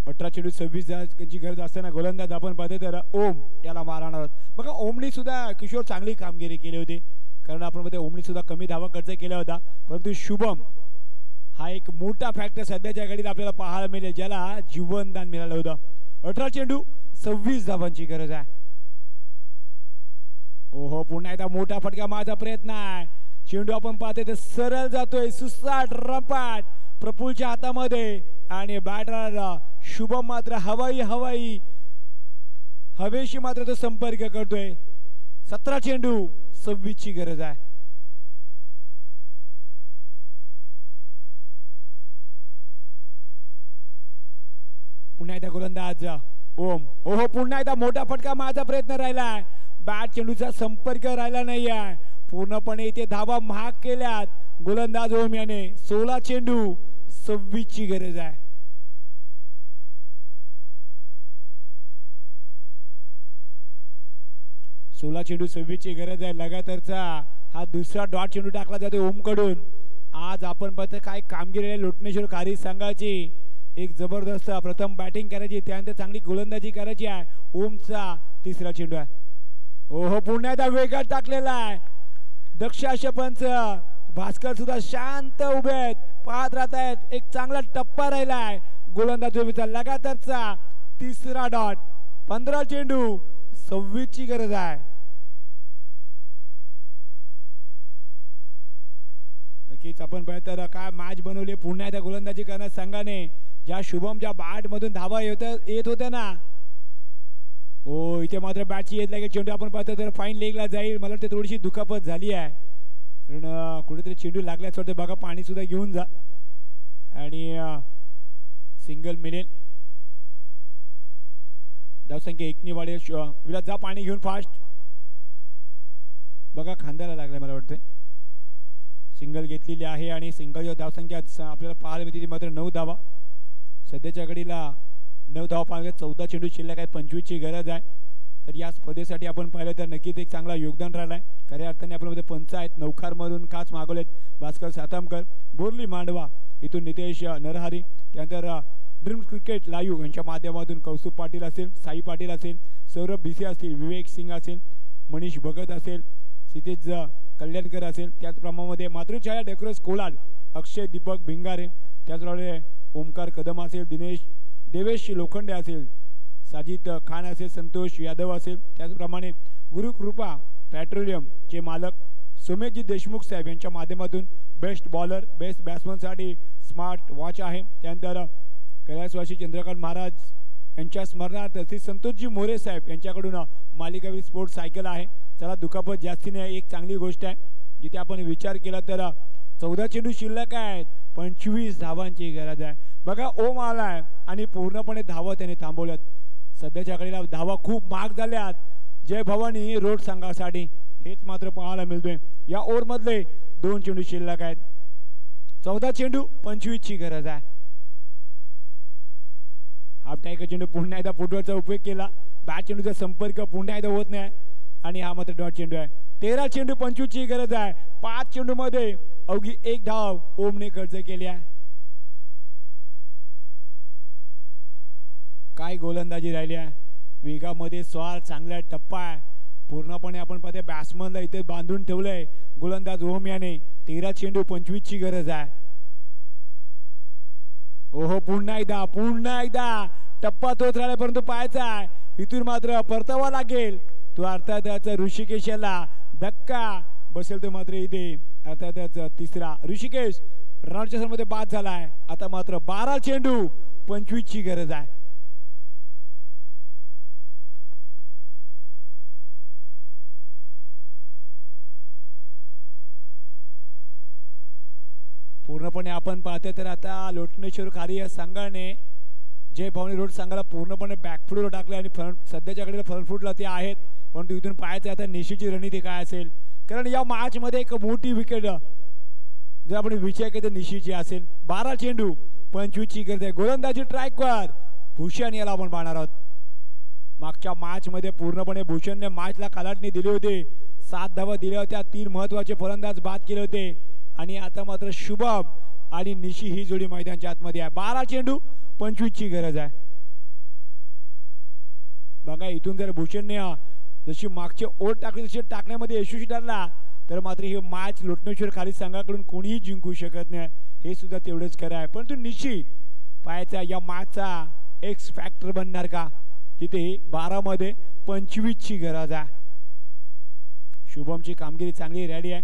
18 चेंडू 26 ची गरज असताना गोलंदाज आपण पाहतो तर ओम याला मारणार आहोत. बघा ओमनी सुद्धा किशोर चांगली कामगिरी केली होती. कारण आपण पाहतो ओमनी सुद्धा कमी धावा खर्च केला होता. परंतु शुभम हा एक मोठा फॅक्टर सध्याच्या घडीला आपल्याला पाहायला मिळेल ज्याला जीवनदान मिळालं होतं. 18 चेंडू 26 धावांची गरज आहे. ओहो पुन्हा एकदा मोठा फटका माझा प्रयत्न आहे. चेंडू आपण पाहतोय ते सरळ जातोय सुसाट रंपाट प्रफुलच्या हातामध्ये आणि बॅटर शुभम मात्र हवाई हवेशी मात्र तो संपर्क करतोय. 17 चेंडू 26 ची गरज आहे. पुन्हा एकदा गोलंदाज ओम. ओहो पुन्हा एकदा मोठा फटका माझा प्रयत्न राहिलाय. बॅट चेंडूचा संपर्क राहिला नाही आहे. पूर्णपणे इथे धावा महाग केल्यात गोलंदाज ओम याने. 16 चेंडू 26 ची गरज आहे. सोळा चेंडू 26 ची गरज आहे. लगातारचा हा दुसरा डॉट चेंडू टाकला जातो ओम कडून. आज आपण पाहतो काय कामगिरी लोटनेश्वर खारी संघाची. एक जबरदस्त प्रथम बॅटिंग करायची त्यानंतर चांगली गोलंदाजी करायची आहे. ओमचा तिसरा चेंडू आहे. ओहो पुन्हा एकदा वेगात टाकलेला आहे. दक्ष पंच भास्कर सुद्धा शांत उभे आहेत पाहत राहत आहेत. एक चांगला टप्पा राहिला आहे गोलंदाज जोबीचा. लगातारचा तिसरा डॉट. 15 चेंडू 26 ची गरज आहे. नक्कीच आपण पाहतो काय मॅच बनवली पुन्हा एकदा गोलंदाजी करणार संघाने. ज्या शुभमच्या बॅट मधून धावा येत होत्या ना. ओ इथे मात्र बॅटची येत लागेल. चेंडू आपण पाहतो तर फाईन लेगला जाईल. मला वाटतं थोडीशी दुखापत झाली आहे कारण कुठेतरी चेंडू लागल्याच वाटतं. बघा पाणी सुद्धा घेऊन जा आणि सिंगल मिळेल. धावसंख्या 1 ने वाढेल. विलास जा पाणी घेऊन फास्ट. बघा खांद्याला लागलाय मला वाटतंय. सिंगल घेतलेली आहे आणि सिंगल धावसंख्या आपल्याला पाहायला मिळते मात्र 9 धावा. सध्याच्या घडीला 9 धावा पाहिजे. 14 चेंडू शिल्लक आहे. 25 ची गरज आहे. तर या स्पर्धेसाठी आपण पाहिलं तर नक्कीच एक चांगला योगदान राहिलाय. खऱ्या अर्थाने आपल्यामध्ये पंच आहेत. नौखार मधून खास मागवलेत भास्कर सातामकर. बोरली मांडवा इथून नितेश नरहरी. त्यानंतर ड्रीम क्रिकेट लाईव्ह यांच्या माध्यमातून कौस्तुभ पाटील असेल, साई पाटील असेल, सौरभ भिसे असतील, विवेक सिंग असेल, मनीष भगत असेल, सितेज कल्याणकर असेल. त्याचप्रमाणे मातृछाया डेकोरस कोलाड, अक्षय दीपक भिंगारे, त्याचप्रमाणे ओमकार कदम असेल, देवेश लोखंडे असेल, साजिद खान असेल, संतोष यादव असेल. त्याचप्रमाणे गुरुकृपा पेट्रोलियम चे मालक सुमेशजी देशमुख साहेब यांच्या माध्यमातून बेस्ट बॉलर बेस्ट बॅट्समनसाठी स्मार्ट वॉच आहे. त्यानंतर कैलासवासी चंद्रकांत महाराज यांच्या स्मरणार्थ श्री संतोषजी मोरे साहेब यांच्याकडून मालिकावीर स्पोर्ट्स सायकल आहे. चला दुखापत जास्ती नाही एक चांगली गोष्ट आहे. जिथे आपण विचार केला तर 14 चेंडू शिल्लक आहेत. 25 धावांची गरज आहे. बघा ओम आलाय आणि पूर्णपणे धावा त्याने थांबवल्यात. सध्याच्या घडीला धावा खूप महाग झाल्यात जय भवानी रोड संघासाठी. हेच मात्र पाहायला मिळतोय. या ओव्हर मधले 2 चेंडू शिल्लक आहेत. 14 चेंडू 25 ची गरज आहे. हाफ टायकर चेंडू पुन्हा एकदा फुटबॉलचा उपयोग केला. बॅट चेंडूचा संपर्क पुन्हा एकदा होत नाही आणि हा मात्र डॉट चेंडू आहे. 13 चेंडू 25 ची गरज आहे. 5 चेंडू मध्ये अवघी 1 धाव ओमने खर्च केली आहे. काय गोलंदाजी राहिली आहे. वेगामध्ये स्वार चांगला टप्पा आहे. पूर्णपणे आपण पाहते बॅट्समनला इथे बांधून ठेवलंय गोलंदाज ओम याने. 13 चेंडू 25 ची गरज आहे. ओहो पुन्हा एकदा टप्पा तोच राहिला परंतु पाहायचा आहे इथून मात्र परतावा लागेल. तो अर्थातच ऋषिकेशला धक्का बसेल तो मात्र इथे अर्थातच तिसरा. ऋषिकेश रनच्या मध्ये बाद झालाय. आता मात्र 12 चेंडू 25 ची गरज आहे. पूर्णपणे आपण पाहते तर आता लोटनेश्वर खारी या संघाने जय भवानी रोड संघाला पूर्णपणे बॅकफुटवर टाकले आणि सध्याच्या घडीला फ्रंट फुटला ते आहेत. परंतु इथून पाहायचं आता निशीची रणनीती काय असेल कारण या मॅच मध्ये एक मोठी विकेट जर आपण विचार केला तर निशीची असेल. 12 चेंडू 25 ची गरज आहे. गोलंदाजी ट्रॅकवर भूषण याला आपण पाहणार आहोत. मागच्या मॅच मध्ये पूर्णपणे भूषणने मॅचला कलाटणी दिली होती. 7 धावा दिल्या होत्या. 3 महत्वाचे फलंदाज बाद केले होते आणि आता मात्र शुभम आणि निशी ही जोडी मैदानाच्या आतमध्ये आहे. 12 चेंडू 25 ची गरज आहे. बघा इथून जर भूषणने जशी मागचे ओट टाकले तशी टाकण्यामध्ये यशस्वी ठरला तर मात्र ही मॅच लोटनेश्वर खाली संघाकडून कोणीही जिंकू शकत नाही. हे सुद्धा तेवढंच खरं आहे. परंतु निशी पाहायचा या मॅचचा एक्स फॅक्टर बनणार का. तिथे 12 मध्ये 25 ची गरज आहे. शुभमची कामगिरी चांगली राहिली आहे,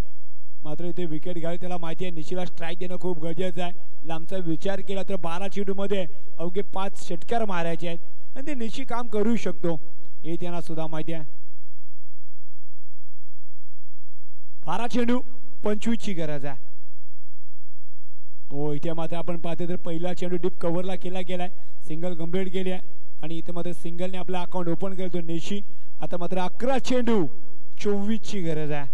मात्र इथे विकेट घ्यावी त्याला माहिती आहे निशीला स्ट्राईक देणं खूप गरजेचं आहे. लांबचा विचार केला तर 12 चेंडूमध्ये अवघे 5 षटकार मारायचे आहेत आणि ते निशी काम करू शकतो हे त्यांना सुद्धा माहिती आहे. 12 चेंडू 25 ची गरज आहे. हो इथे मात्र आपण पाहतो तर पहिला चेंडू डीप कव्हरला केला गेलाय, सिंगल कंप्लीट गेली आहे आणि इथे मात्र सिंगलने आपला अकाउंट ओपन करतो निशी. आता मात्र 11 चेंडू 24 ची गरज आहे.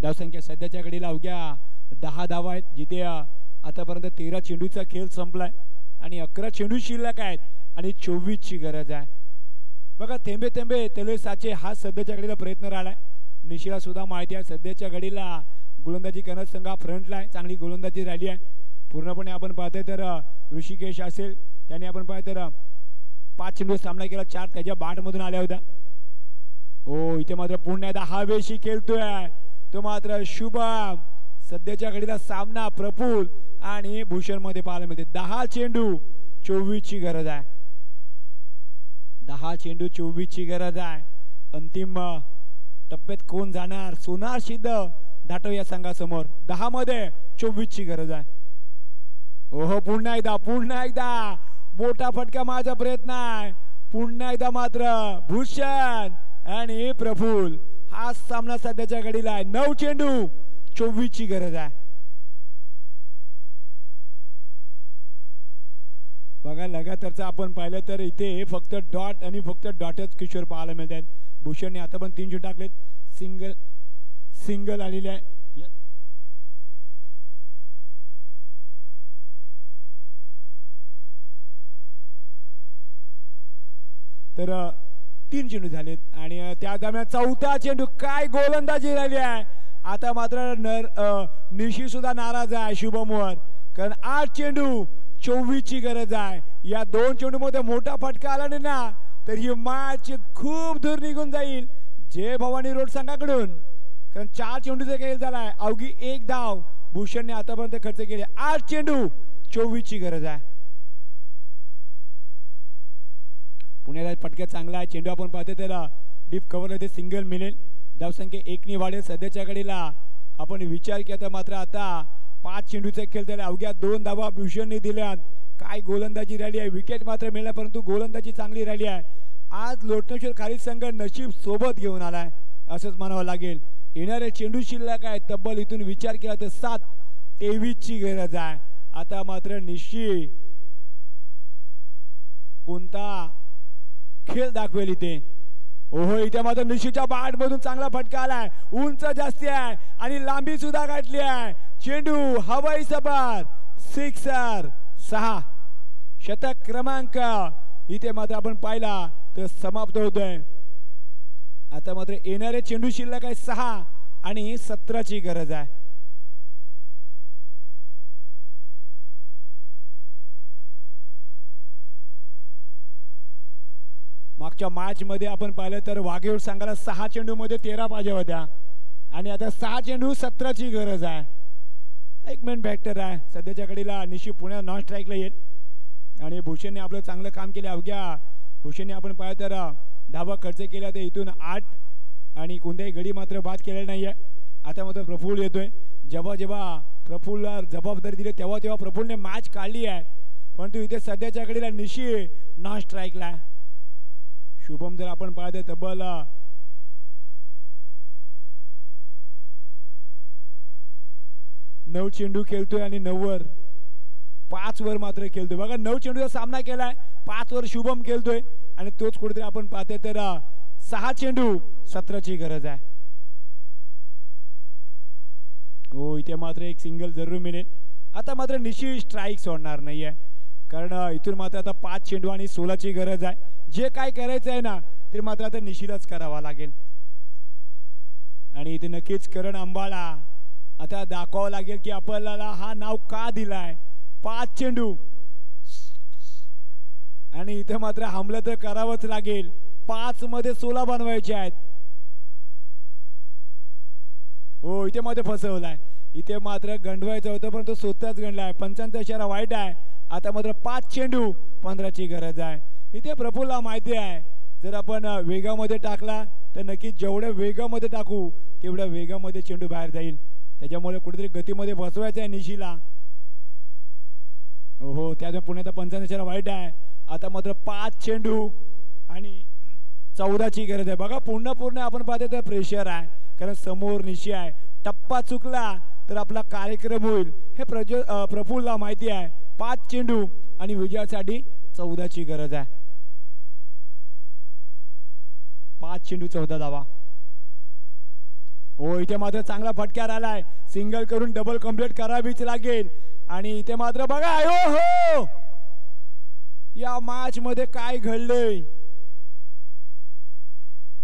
धावसंख्या सध्याच्या घडीला अवघ्या 10 धावा आहेत, जिथे आतापर्यंत 13 चेंडूचा खेळ संपलाय आणि 11 चेंडू शिल्लक आहेत आणि 24 ची गरज आहे. बघा थेंबे थेंबे तले साचे हा सध्याच्या घडीला प्रयत्न राहिलाय. निशीला सुद्धा माहिती आहे सध्याच्या घडीला गोलंदाजी करत संघा फ्रंटला आहे, चांगली गोलंदाजी राहिली आहे. पूर्णपणे आपण पाहतोय तर ऋषिकेश असेल त्याने आपण पाहतोय तर 5 चेंडू सामना केला, 4 त्याच्या बाट मधून आल्या होत्या. हो इथे मात्र पुन्हा एकदा हवेशी खेळतोय तो मात्र शुभम. सध्याच्या घडीला सामना प्रफुल आणि भूषण मध्ये पाहायला मिळते. 10 चेंडू 24 ची गरज आहे. 10 चेंडू 24 ची गरज आहे. अंतिम टप्प्यात कोण जाणार? सोनार सिद्ध धाटव या संघासमोर. 10 मध्ये 24 ची गरज आहे. ओहो पुन्हा एकदा मोठा फटका माझा प्रयत्न आहे. पुन्हा एकदा मात्र भूषण आणि प्रफुल. हा सामना सध्याच्या घडीला आहे. 9 चेंडू 24 ची गरज आहे. बघा लगातारचा आपण पाहिलं तर इथे फक्त डॉट आणि फक्त डॉटच किशोर पाहायला मिळत आहेत. भूषणने आता पण 3 चेंडू टाकलेत. सिंगल आलेले आहे. तर 3 चेंडू झालेत आणि त्या दरम्यान 4था चेंडू. काय गोलंदाजी राहिली आहे. आता मात्र निशी सुद्धा नाराज आहे शुभमवर, कारण 8 चेंडू 24 ची गरज आहे. या 2 चेंडू मध्ये मोठा फटका आला नाही ना तर ही मॅच खूप दूर निघून जाईल जय भवानी रोड संघाकडून, कारण 4 चेंडूचा खेळ झालाय. अवघी 1 धाव भूषणने आतापर्यंत खर्च केले. 8 चेंडू 24 ची गरज आहे. पुण्याला फटका चांगला आहे. चेंडू आपण पाहतो त्याला डीप कव्हर ते सिंगल मिळेल. धावसंख्या 1 ने वाढेल. सध्याच्या घडीला आपण विचार केला तर मात्र आता 5 चेंडूचा खेळ त्याला अवघ्या 2 धावा भूषणने दिल्यात. काय गोलंदाजी राहिली आहे. विकेट मात्र मिळाला परंतु गोलंदाजी चांगली राहिली आहे. आज लोटनेश्वर खाली संघ नशीब सोबत घेऊन आलाय असंच म्हणावं लागेल. येणारे चेंडू शिल्लक आहे तब्बल इथून विचार केला तर 7-23 ची गरज आहे. आता मात्र निशी कोणता खेळ दाखवेल इथे. ओहो इथे मात्र निशीच्या बाट मधून चांगला फटका आलाय. उंच जास्ती आहे आणि लांबी सुद्धा गाठली आहे. चेंडू हवाई सपार 6 शतक क्रमांक इथे मात्र आपण पाहिला तर समाप्त होतोय. आता मात्र येणारे चेंडू शिल्लक आहे 6 आणि 17 ची गरज आहे. मागच्या मॅच मध्ये आपण पाहिलं तर वाघेवर संघाला 6 चेंडू मध्ये 13 पाहिजे होत्या आणि आता 6 चेंडू 17 ची गरज आहे. एक मेन फॅक्टर आहे. सध्याच्या घडीला निशी पुण्यात नॉन स्ट्राईकला येईल आणि भूषणने आपलं चांगलं काम केलं. अवघ्या भूषणने आपण पाहिलं तर धावा खर्च केला तर इथून 8 आणि कोणत्याही गडी मात्र बाद केलेला नाहीये. आता मात्र प्रफुल येतोय. जेव्हा प्रफुलला जबाबदारी दिली तेव्हा प्रफुलने मॅच काढली आहे, परंतु इथे सध्याच्या घडीला निशी नॉन स्ट्राईकला आहे. शुभम जर आपण पाहतो तब्बल 9 चेंडू खेळतोय आणि 9 वर 5 वर मात्र खेळतोय. बघा 9 चेंडूचा सामना केलाय, 5 वर शुभम खेळतोय आणि तोच कुठेतरी आपण पाहतोय तर 6 चेंडू 17 ची गरज आहे. हो इथे मात्र एक सिंगल जरूर मिळेल. आता मात्र निशी स्ट्राईक सोडणार नाहीये, कारण इथून मात्र आता 5 चेंडू आणि 16 ची गरज आहे. जे काय करायचं आहे ना ते मात्र आता निशीलाच करावा लागेल आणि इथे नक्कीच करण अंबाळा आता दाखवावं लागेल की आपल्याला हा नाव का दिलाय. 5 चेंडू आणि इथे मात्र हमलं तर करावंच लागेल. 5 मध्ये 16 बनवायचे आहेत. हो इथे मात्र फसवलाय. इथे मात्र गंडवायचं होतं पण तो स्वतःच गंडलाय. 55 इशारा वाईट आहे. आता मात्र 5 चेंडू 15 ची गरज आहे. इथे प्रफुलला माहिती आहे जर आपण वेगामध्ये टाकला तर नक्कीच जेवढ्या वेगामध्ये टाकू तेवढ्या वेगामध्ये चेंडू बाहेर जाईल. त्याच्यामुळे कुठेतरी गतीमध्ये बसवायचं आहे निशीला. हो त्यामुळे पुण्याचा 95 वाईट आहे. आता मात्र 5 चेंडू आणि 14ची गरज आहे. बघा पूर्ण आपण पाहतो तर प्रेशर आहे कारण समोर निशी आहे. टप्पा चुकला तर आपला कार्यक्रम होईल हे प्रफुल्लला माहिती आहे. 5 चेंडू आणि विजयासाठी 14ची गरज आहे. 5 चेंडू 14 धावा. हो इथे मात्र चांगला फटका आलाय. सिंगल करून डबल कंप्लीट करावीच लागेल. आणि इथे मात्र बघा हो या मॅच मध्ये काय घडलंय.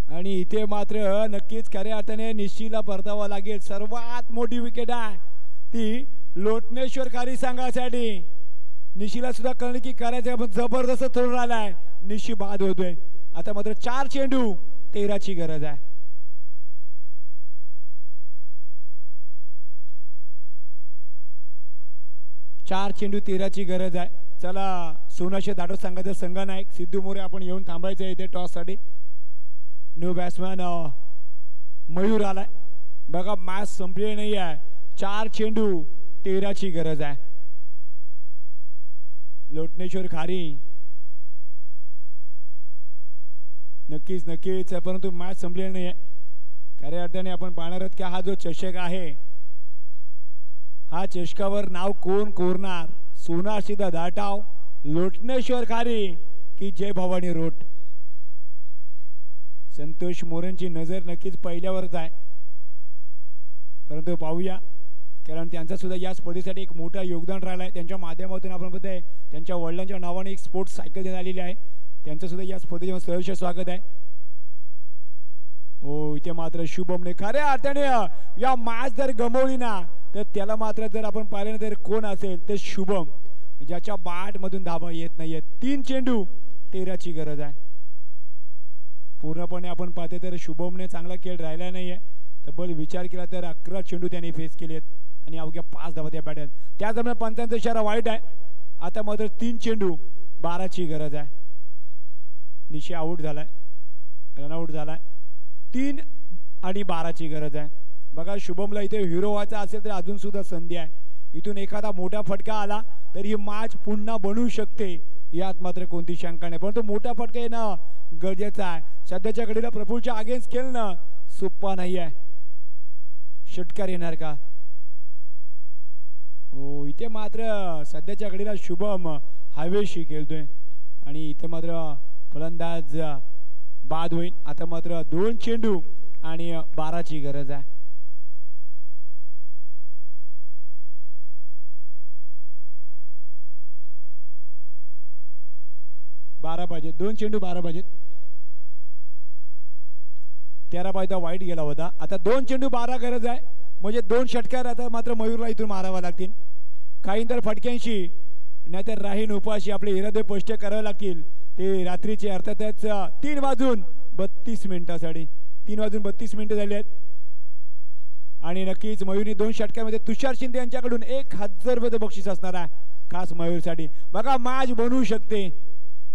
आणि इथे मात्र नक्कीच खऱ्या अर्थाने निश्चिला परतावा लागेल. सर्वात मोठी विकेट आहे ती लोटनेश्वर कारी संघासाठी. निशीला सुद्धा कळलं की करायचं पण जबरदस्त थोडं राहिलाय. निशी बाद होतोय. आता मात्र 4 चेंडू 13ची गरज आहे. 4 चेंडू 13ची गरज आहे. चला सोनाशे दाडो संघाचा संघनायक सिद्धू मोरे आपण येऊन थांबायचं इथे टॉस साठी. न्यू बॅट्समॅन मयूर आलाय. बघा मॅच संपली नाही आहे. 4 चेंडू 13ची गरज आहे. लोटनेश्वर खारी नक्कीच परंतु मॅच संपलेली नाही आहे. खऱ्या अर्थाने आपण पाहणार आहोत की हा जो चषक आहे हा चषकावर नाव कोण कोरणार. सोनाशीदा दाटाव लोटनेश्वर खारी की जय भवानी रोट. संतोष मोरेंची नजर नक्कीच पहिल्यावरच आहे. परंतु पाहूया कारण त्यांचा सुद्धा या स्पर्धेसाठी एक मोठं योगदान राहिलं आहे. त्यांच्या माध्यमातून आपण बघतोय त्यांच्या वडिलांच्या नावाने एक स्पोर्ट्स सायकल देण्यात आलेली आहे. त्यांचं सुद्धा या स्पर्धेमध्ये सहर्ष स्वागत आहे. हो इथे मात्र शुभमने खऱ्या अर्थाने या मॅच जर गमावली ना तर त्याला मात्र जर आपण पाहिलं तर कोण असेल तर शुभम ज्याच्या बॅट मधून धावा येत नाहीये. 3 चेंडू 13ची गरज आहे. पूर्णपणे आपण पाहतो तर शुभमने चांगला खेळ राहिला नाहीये. तब्बल विचार केला तर 11 चेंडू त्यांनी फेस केलेत आणि अवघ्या 5 धावा त्या बॅटत. त्या दरम्यान पंचांचा इशारा वाईट आहे. आता मात्र 3 चेंडू 12ची गरज आहे. निशी आउट झालाय. रनआउट झालाय. 3 आणि 12ची गरज आहे. बघा शुभमला इथे हिरो व्हायचा असेल तर अजून सुद्धा संधी आहे. इथून एखादा मोठा फटका आला तर ही मॅच पुन्हा बनवू शकते यात मात्र कोणती शंका नाही. परंतु मोठा फटका येणं गरजेचं आहे. सध्याच्या घडीला प्रफुल्लच्या अगेन्स्ट खेळणं सोपा नाही आहे. षटकार येणार का. हो इथे मात्र सध्याच्या घडीला शुभम हवेशी खेळतोय आणि इथे मात्र फलंदाज बाद होईल. आता मात्र 2 चेंडू आणि 12ची गरज आहे. 12 पाहिजे. 2 चेंडू 12 पाहिजेत. 13 पाहिजे वाईट गेला होता. आता 2 चेंडू 12 गरज आहे. म्हणजे 2 षटकार आता मात्र मयूरला इथून मारावा लागतील. काही तर फटक्यांशी नाहीतर राहीन उपाशी आपले इरादे स्पष्ट करावे लागतील. ते रात्रीचे अर्थातच 3 वाजून 32 मिनिटासाठी 3 वाजून 32 मिनिटं झाली आहेत. आणि नक्कीच मयूरने 2 षटकामध्ये तुषार शिंदे यांच्याकडून 1000 रुपयाचं बक्षीस असणार आहे खास मयूरसाठी. बघा मॅच बनवू शकते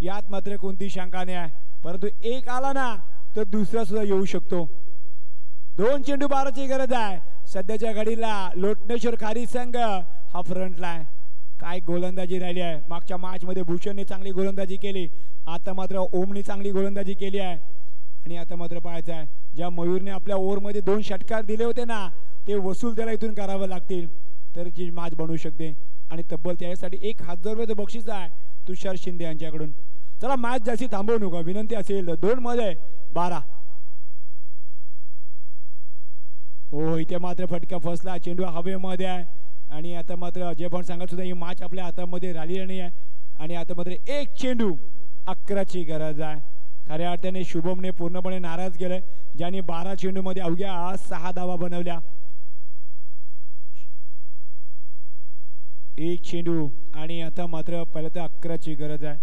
यात मात्र कोणती शंका नाही आहे. परंतु एक आला ना तर दुसरा सुद्धा येऊ शकतो. 2 चेंडू 12ची गरज आहे. सध्याच्या घडीला लोटनेश्वर खारी संघ हा फ्रंटला आहे. काय गोलंदाजी राहिली आहे. मागच्या मॅच मध्ये भूषणने चांगली गोलंदाजी केली. आता मात्र ओमने चांगली गोलंदाजी केली आहे. आणि आता मात्र पाहायचं आहे ज्या मयूरने आपल्या ओव्हरमध्ये 2 षटकार दिले होते ना ते वसूल त्याला इथून करावे लागतील तर जी मॅच बनवू शकते. आणि तब्बल त्यासाठी 1000 रुपयाचं बक्षीस आहे तुषार शिंदे यांच्याकडून. चला मॅच जास्ती थांबवू नका. विनंती असेल 2 मध्ये 12. हो इथे मात्र फटका फसला. चेंडू हवेमध्ये आहे आणि आता मात्र जे पण सांगत सुद्धा ही मॅच आपल्या हातामध्ये राहिलेली नाही आहे. आणि आता मात्र 1 चेंडू 11ची गरज आहे. खऱ्या अर्थाने शुभमने पूर्णपणे नाराज केलंय ज्याने 12 चेंडू मध्ये अवघ्या 6 धावा बनवल्या. 1 चेंडू आणि आता मात्र पहिल्या तर 11ची गरज आहे.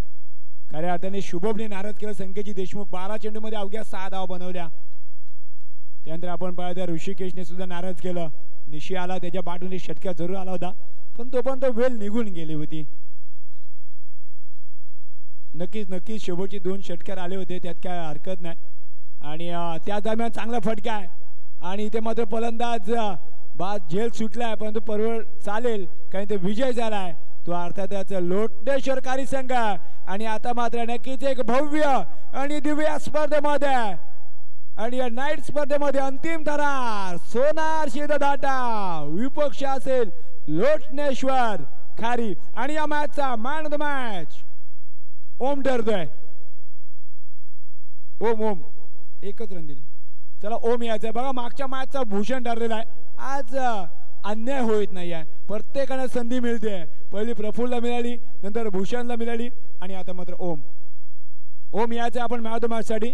खऱ्या अर्थाने शुभमने नाराज केलं संकेतजी देशमुख. 12 चेंडू मध्ये अवघ्या 6 धावा बनवल्या. त्यानंतर आपण पाहिलं ऋषिकेशने सुद्धा नाराज केलं. निशी आला त्याच्या बाटून षटकार जरूर आला होता पण तो वेळ निघून गेली होती. नक्कीच शेवटची 2 षटकार आले होते, त्यात काय हरकत नाही. आणि त्या दरम्यान चांगला फटका आहे आणि इथे मात्र फलंदाज बाद झेल सुटलाय, परंतु परवड चालेल कारण ते विजय झालाय तो अर्थातच लोटनेश्वरकारी संघ. आणि आता मात्र नक्कीच एक भव्य आणि दिव्य स्पर्धेमध्ये आणि या नाईट स्पर्धेमध्ये अंतिम थरार सोनार शिरधाटा विपक्ष असेल लोटनेश्वर खारी. आणि या मॅचचा मॅन ऑफ द मॅच ओम ठरतोय. ओम एकच रन दिले. चला ओम यायचं बघा, मागच्या मॅचचा भूषण ठरलेला आहे. आज अन्याय होत नाही आहे, प्रत्येकाने संधी मिळते. पहिली प्रफुल्लला मिळाली, नंतर भूषणला मिळाली आणि आता मात्र ओम यायचं आपण मॅन ऑफ द मॅच साठी.